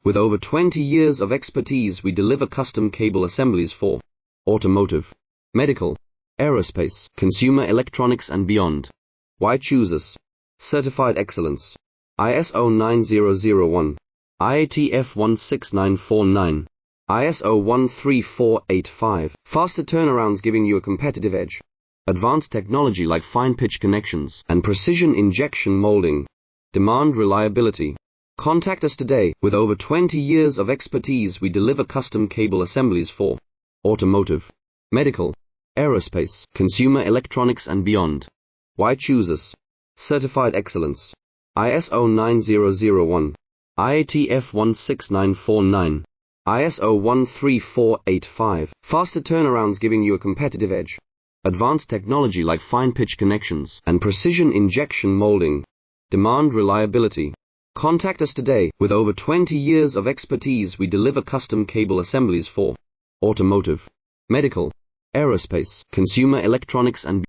With over 20 years of expertise, we deliver custom cable assemblies for automotive, medical, aerospace, consumer electronics and beyond. Why choose us? Certified excellence. ISO 9001, IATF 16949, ISO 13485. Faster turnarounds giving you a competitive edge. Advanced technology like fine pitch connections and precision injection molding. Demand reliability. Contact us today. With over 20 years of expertise, we deliver custom cable assemblies for automotive, medical, aerospace, consumer electronics and beyond. Why choose us? Certified excellence. ISO 9001, IATF 16949, ISO 13485. Faster turnarounds giving you a competitive edge. Advanced technology like fine pitch connections and precision injection molding. Demand reliability. Contact us today. With over 20 years of expertise, we deliver custom cable assemblies for automotive, medical, aerospace, consumer electronics and